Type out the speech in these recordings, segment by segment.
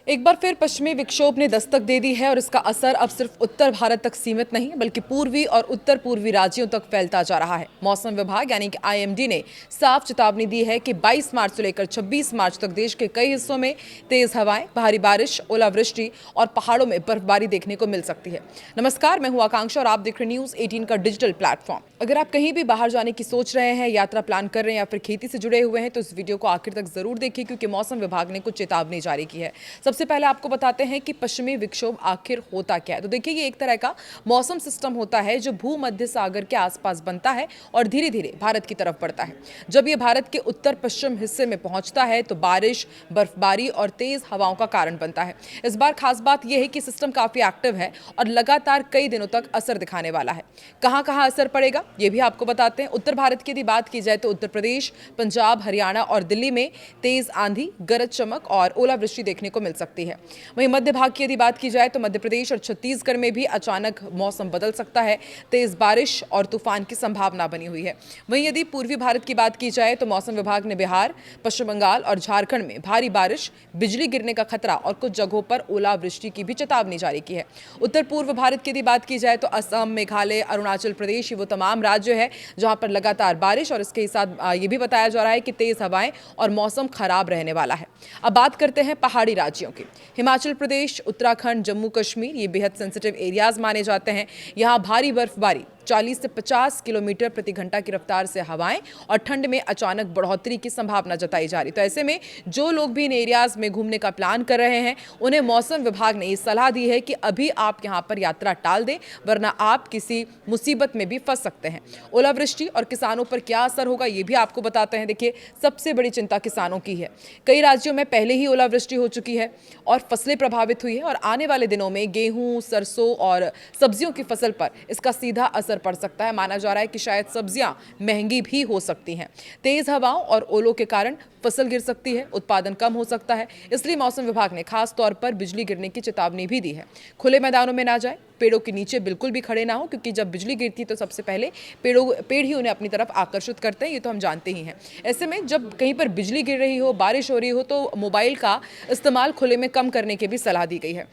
एक बार फिर पश्चिमी विक्षोभ ने दस्तक दे दी है और इसका असर अब सिर्फ उत्तर भारत तक सीमित नहीं बल्कि पूर्वी और उत्तर पूर्वी राज्यों तक फैलता जा रहा है। मौसम विभाग यानी कि आईएमडी ने साफ चेतावनी दी है कि 22 मार्च से लेकर 26 मार्च तक देश के कई हिस्सों में तेज हवाएं, भारी बारिश, ओलावृष्टि और पहाड़ों में बर्फबारी देखने को मिल सकती है। नमस्कार, मैं हूं आकांक्षा और आप देख रहे हैं न्यूज 18 का डिजिटल प्लेटफॉर्म। अगर आप कहीं भी बाहर जाने की सोच रहे हैं, यात्रा प्लान कर रहे हैं या फिर खेती से जुड़े हुए हैं तो इस वीडियो को आखिर तक जरूर देखिए क्योंकि मौसम विभाग ने कुछ चेतावनी जारी की है। सबसे पहले आपको बताते हैं कि पश्चिमी विक्षोभ आखिर होता क्या है। तो देखिए, ये एक तरह का मौसम सिस्टम होता है जो भूमध्य सागर के आसपास बनता है और धीरे धीरे भारत की तरफ बढ़ता है। जब ये भारत के उत्तर पश्चिम हिस्से में पहुंचता है तो बारिश, बर्फबारी और तेज हवाओं का कारण बनता है। इस बार खास बात यह है कि सिस्टम काफी एक्टिव है और लगातार कई दिनों तक असर दिखाने वाला है। कहां कहां असर पड़ेगा ये भी आपको बताते हैं। उत्तर भारत की यदि बात की जाए तो उत्तर प्रदेश, पंजाब, हरियाणा और दिल्ली में तेज आंधी, गरज चमक और ओलावृष्टि देखने को मिल सकती है। वहीं मध्य भाग की यदि बात की जाए तो मध्य प्रदेश और छत्तीसगढ़ में भी अचानक मौसम बदल सकता है। तेज बारिश और तूफान की संभावना बनी हुई है। वहीं यदि पूर्वी भारत की बात की जाए तो मौसम विभाग ने बिहार, पश्चिम बंगाल और झारखंड में भारी बारिश, बिजली गिरने का खतरा और कुछ जगहों पर ओलावृष्टि की भी चेतावनी जारी की है। उत्तर पूर्व भारत की यदि बात की जाए तो असम, मेघालय, अरुणाचल प्रदेश, ये वो तमाम राज्य है जहां पर लगातार बारिश और इसके साथ ये भी बताया जा रहा है कि तेज हवाएं और मौसम खराब रहने वाला है। अब बात करते हैं पहाड़ी राज्यों की। हिमाचल प्रदेश, उत्तराखंड, जम्मू कश्मीर ये बेहद सेंसिटिव एरियाज माने जाते हैं। यहाँ भारी बर्फबारी, 40 से 50 किलोमीटर प्रति घंटा की रफ्तार से हवाएं और ठंड में अचानक बढ़ोतरी की संभावना जताई जा रही। तो ऐसे में जो लोग भी इन एरियाज में घूमने का प्लान कर रहे हैं उन्हें मौसम विभाग ने ये सलाह दी है कि अभी आप यहां पर यात्रा टाल दें वरना आप किसी मुसीबत में भी फंस सकते हैं। ओलावृष्टि और किसानों पर क्या असर होगा ये भी आपको बताते हैं। देखिए, सबसे बड़ी चिंता किसानों की है। कई राज्यों में पहले ही ओलावृष्टि हो चुकी है और फसलें प्रभावित हुई है और आने वाले दिनों में गेहूं, सरसों और सब्जियों की फसल पर इसका सीधा असर पड़ सकता है। माना जा रहा है कि शायद सब्जियां महंगी भी हो सकती हैं। तेज हवाओं और ओलों के कारण फसल गिर सकती है, उत्पादन कम हो सकता है। इसलिए मौसम विभाग ने खास तौर पर बिजली गिरने की चेतावनी भी दी है। खुले मैदानों में ना जाए, पेड़ों के नीचे बिल्कुल भी खड़े ना हो क्योंकि जब बिजली गिरती है तो सबसे पहले पेड़ ही उन्हें अपनी तरफ आकर्षित करते हैं, ये तो हम जानते ही हैं। ऐसे में जब कहीं पर बिजली गिर रही हो, बारिश हो रही हो तो मोबाइल का इस्तेमाल खुले में कम करने की भी सलाह दी गई है।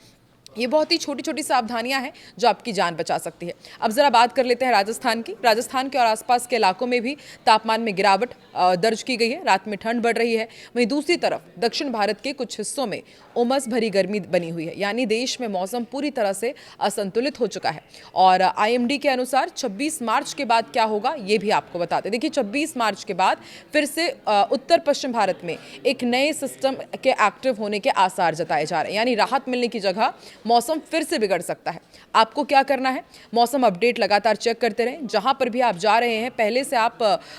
ये बहुत ही छोटी छोटी सावधानियां हैं जो आपकी जान बचा सकती है। अब जरा बात कर लेते हैं राजस्थान की। राजस्थान के और आसपास के इलाकों में भी तापमान में गिरावट दर्ज की गई है। रात में ठंड बढ़ रही है। वहीं दूसरी तरफ दक्षिण भारत के कुछ हिस्सों में उमस भरी गर्मी बनी हुई है, यानी देश में मौसम पूरी तरह से असंतुलित हो चुका है। और आईएमडी के अनुसार 26 मार्च के बाद क्या होगा ये भी आपको बताते। देखिए, 26 मार्च के बाद फिर से उत्तर पश्चिम भारत में एक नए सिस्टम के एक्टिव होने के आसार जताए जा रहे हैं, यानी राहत मिलने की जगह मौसम फिर से बिगड़ सकता है। आपको क्या करना है, मौसम अपडेट लगातार चेक करते रहें। जहां पर भी आप जा रहे हैं पहले से आप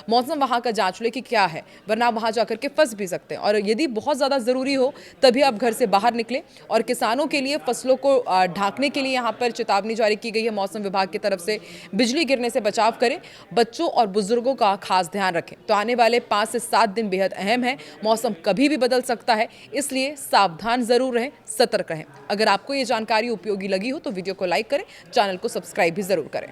मौसम वहां का जांच लें कि क्या है, वरना वहां जाकर के फंस भी सकते हैं। और यदि बहुत ज़्यादा ज़रूरी हो तभी आप घर से बाहर निकलें। और किसानों के लिए फसलों को ढांकने के लिए यहाँ पर चेतावनी जारी की गई है मौसम विभाग की तरफ से। बिजली गिरने से बचाव करें, बच्चों और बुजुर्गों का खास ध्यान रखें। तो आने वाले 5 से 7 दिन बेहद अहम है। मौसम कभी भी बदल सकता है, इसलिए सावधान जरूर रहें, सतर्क रहें। अगर आपको ये जानकारी उपयोगी लगी हो तो वीडियो को लाइक करें, चैनल को सब्सक्राइब भी जरूर करें।